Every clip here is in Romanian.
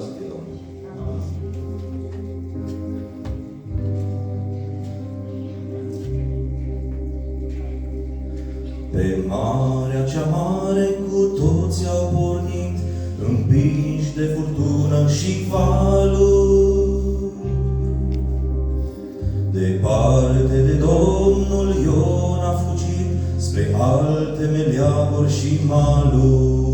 să fie Domnul. Pe marea cea mare cu toți au pornit, împinși de furtună și valuri. Departe de Domnul Ion a fugit spre alte meleaguri și maluri.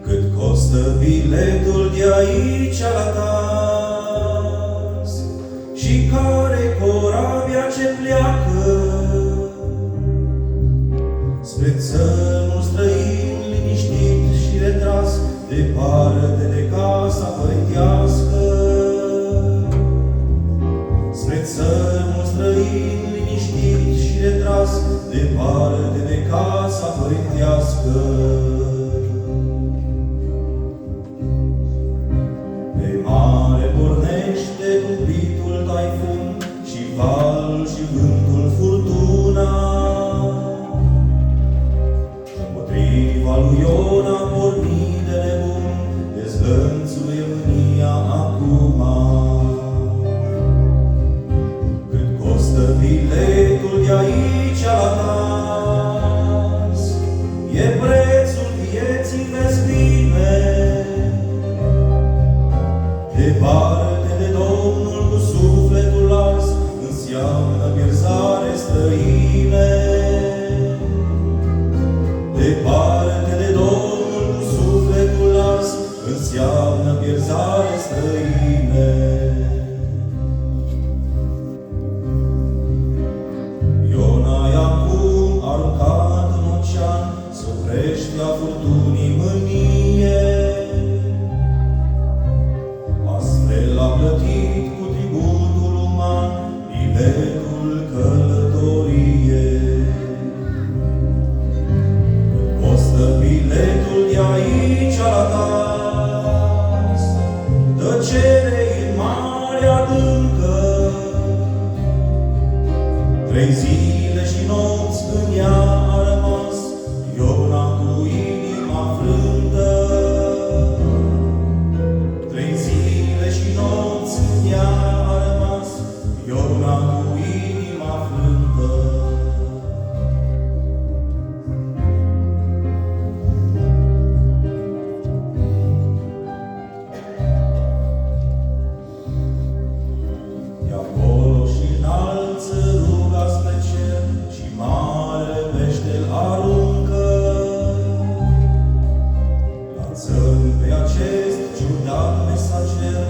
Cât costă biletul de aici la Tars și care corabia ce pleacă spre țărmul străin liniștit și retras, departe de casa părintească. Spre țărmul străin liniștit și retras, departe de casa părintească. Pe mare pornește cupitul taifun și valul și vântul furtuna. Împotriva lui Ion a pornit de nebun, dezlănțuie mânia acum. Cât costă biletul de aici la Tars, e prețul vieții, vezi bine. Departe de Domnul cu sufletul ars, înseamnă pierzare străine. Departe de Domnul cu sufletul ars, înseamnă pierzare străine. Iona e acum aruncat în ocean, să oprește a furtunii mânie. Astfel a plătit cu tributul uman biletul călătoriei. Biletul de aici la Tars, tăcere în mare adâncă. 3 zile și nopți în ea a rămas Iona cu inima frântă. 3 zile și nopți în ea a rămas Iona cu inima frântă. Pe acest ciudat mesager